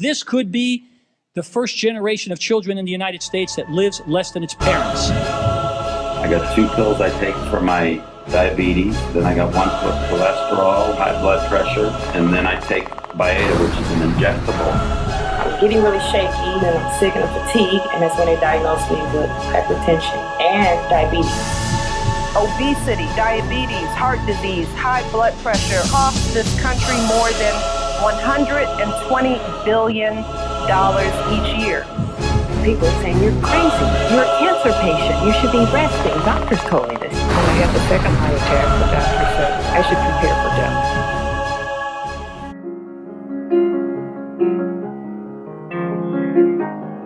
this could be the first generation of children in the United States that lives less than its parents. I got 2 pills I take for my diabetes, then I got 1 for cholesterol, high blood pressure, and then I take Byetta, which is an injectable. I was getting really shaky, and I'm sick and I'm fatigued, and that's when they diagnosed me with hypertension and diabetes. Obesity, diabetes, heart disease, high blood pressure cost this country more than $120 billion each year. People are saying, you're crazy, you're a cancer patient, you should be resting. Doctors told me this. When I had the second heart attack, the doctor said I should prepare for death.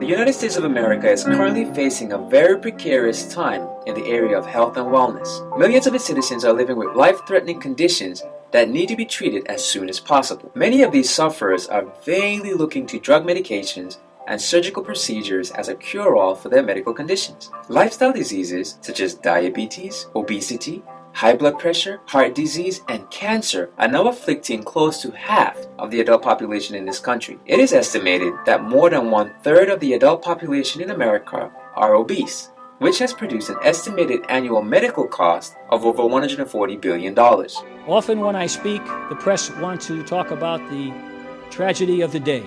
The United States of America is currently facing a very precarious time in the area of health and wellness. Millions of its citizens are living with life-threatening conditions that need to be treated as soon as possible. Many of these sufferers are vainly looking to drug medications and surgical procedures as a cure-all for their medical conditions. Lifestyle diseases such as diabetes, obesity, high blood pressure, heart disease, and cancer are now afflicting close to half of the adult population in this country. It is estimated that more than 1/3 of the adult population in America are obese, which has produced an estimated annual medical cost of over $140 billion. Often when I speak, the press want to talk about the tragedy of the day.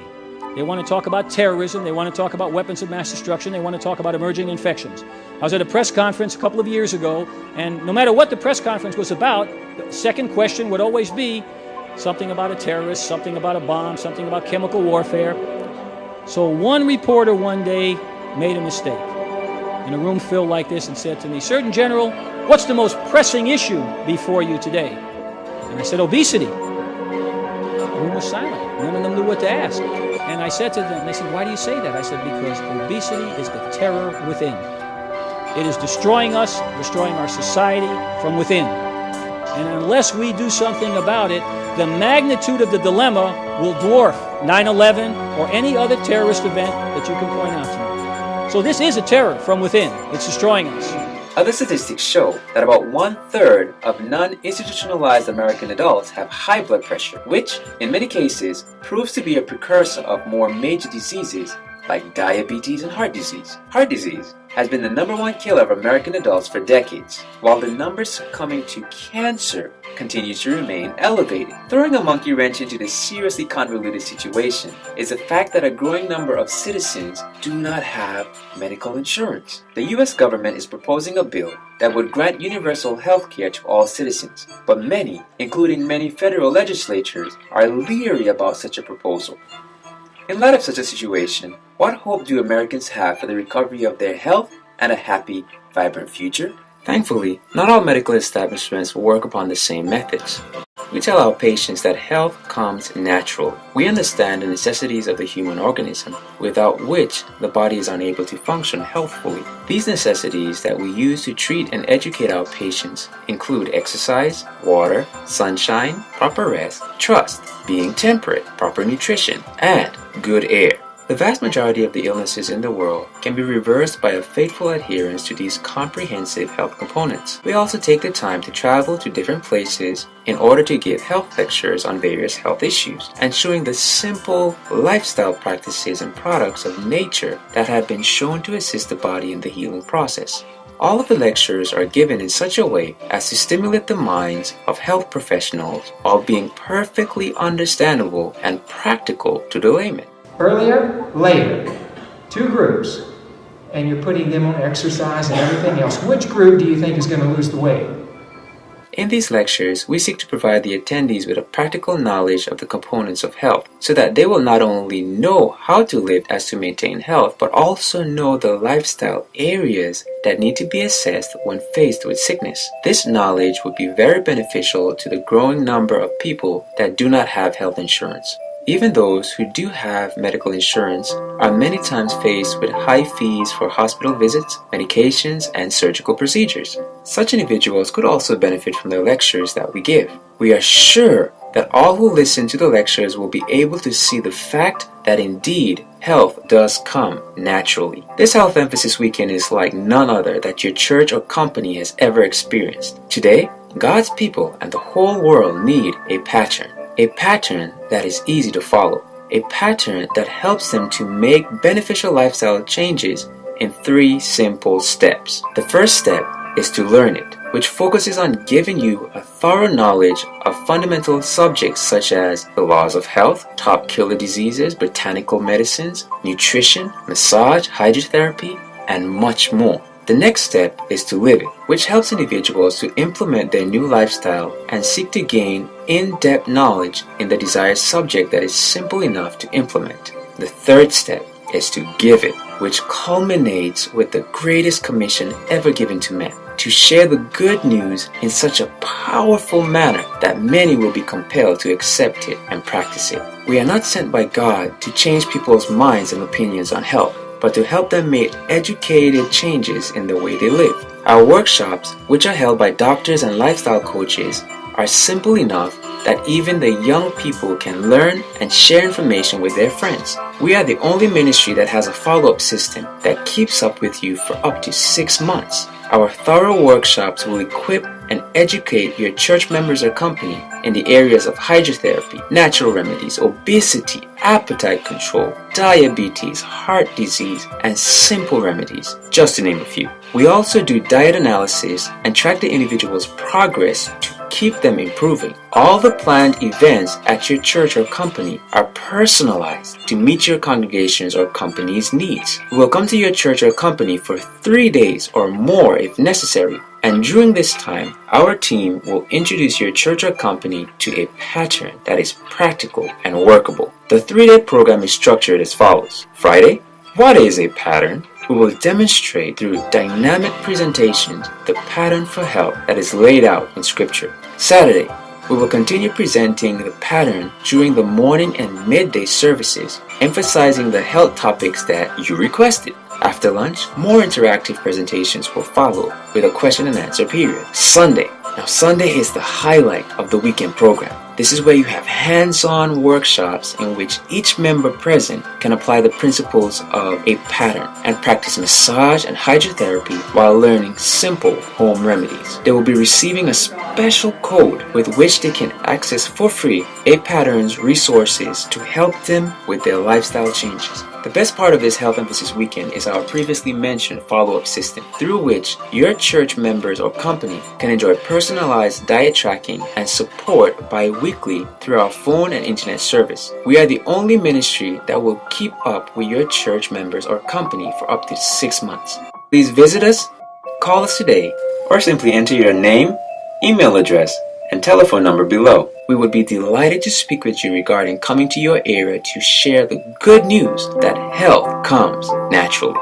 They want to talk about terrorism. They want to talk about weapons of mass destruction. They want to talk about emerging infections. I was at a press conference a couple of years ago, and no matter what the press conference was about, the second question would always be something about a terrorist, something about a bomb, something about chemical warfare. So one reporter one day made a mistake in a room filled like this and said to me, "Surgeon General, what's the most pressing issue before you today?" And I said, "Obesity." The room was silent. None of them knew what to ask. And I said to them, they said, "Why do you say that?" I said, "Because obesity is the terror within. It is destroying us, destroying our society from within. And unless we do something about it, the magnitude of the dilemma will dwarf 9/11 or any other terrorist event that you can point out to me. So this is a terror from within. It's destroying us." Other statistics show that about 1/3 of non-institutionalized American adults have high blood pressure, which, in many cases, proves to be a precursor of more major diseases like diabetes and heart disease. Heart disease has been the #1 killer of American adults for decades, while the numbers succumbing to cancer continues to remain elevated. Throwing a monkey wrench into this seriously convoluted situation is the fact that a growing number of citizens do not have medical insurance. The US government is proposing a bill that would grant universal health care to all citizens, but many, including many federal legislatures, are leery about such a proposal. In light of such a situation, what hope do Americans have for the recovery of their health and a happy, vibrant future? Thankfully, not all medical establishments work upon the same methods. We tell our patients that health comes natural. We understand the necessities of the human organism, without which the body is unable to function healthfully. These necessities that we use to treat and educate our patients include exercise, water, sunshine, proper rest, trust, being temperate, proper nutrition, and good air. The vast majority of the illnesses in the world can be reversed by a faithful adherence to these comprehensive health components. We also take the time to travel to different places in order to give health lectures on various health issues and showing the simple lifestyle practices and products of nature that have been shown to assist the body in the healing process. All of the lectures are given in such a way as to stimulate the minds of health professionals while being perfectly understandable and practical to the layman. Earlier, later, 2 groups, and you're putting them on exercise and everything else. Which group do you think is going to lose the weight? In these lectures, we seek to provide the attendees with a practical knowledge of the components of health so that they will not only know how to live as to maintain health, but also know the lifestyle areas that need to be assessed when faced with sickness. This knowledge would be very beneficial to the growing number of people that do not have health insurance. Even those who do have medical insurance are many times faced with high fees for hospital visits, medications, and surgical procedures. Such individuals could also benefit from the lectures that we give. We are sure that all who listen to the lectures will be able to see the fact that indeed health does come naturally. This Health Emphasis Weekend is like none other that your church or company has ever experienced. Today, God's people and the whole world need a pattern. A pattern that is easy to follow. a pattern that helps them to make beneficial lifestyle changes in 3 simple steps. The first step is to learn it, which focuses on giving you a thorough knowledge of fundamental subjects such as the laws of health, top killer diseases, botanical medicines, nutrition, massage, hydrotherapy, and much more. The next step is to live it, which helps individuals to implement their new lifestyle and seek to gain in-depth knowledge in the desired subject that is simple enough to implement. The third step is to give it, which culminates with the greatest commission ever given to man, to share the good news in such a powerful manner that many will be compelled to accept it and practice it. We are not sent by God to change people's minds and opinions on health, but to help them make educated changes in the way they live. Our workshops, which are held by doctors and lifestyle coaches, are simple enough that even the young people can learn and share information with their friends. We are the only ministry that has a follow-up system that keeps up with you for up to 6 months. Our thorough workshops will equip and educate your church members or company in the areas of hydrotherapy, natural remedies, obesity, appetite control, diabetes, heart disease, and simple remedies, just to name a few. We also do diet analysis and track the individual's progress to keep them improving. All the planned events at your church or company are personalized to meet your congregation's or company's needs. We will come to your church or company for 3 days or more if necessary. And during this time, our team will introduce your church or company to a pattern that is practical and workable. The 3-day program is structured as follows. Friday, what is a pattern? We will demonstrate through dynamic presentations the pattern for health that is laid out in Scripture. Saturday, we will continue presenting the pattern during the morning and midday services, emphasizing the health topics that you requested. After lunch, more interactive presentations will follow with a question and answer period. Sunday. Now, Sunday is the highlight of the weekend program. This is where you have hands-on workshops in which each member present can apply the principles of a pattern and practice massage and hydrotherapy while learning simple home remedies. They will be receiving a special code with which they can access for free a pattern's resources to help them with their lifestyle changes. The best part of this Health Emphasis Weekend is our previously mentioned follow-up system, through which your church members or company can enjoy personalized diet tracking and support bi-weekly through our phone and internet service. We are the only ministry that will keep up with your church members or company for up to 6 months. Please visit us, call us today, or simply enter your name, email address, and telephone number below. We would be delighted to speak with you regarding coming to your area to share the good news that health comes naturally.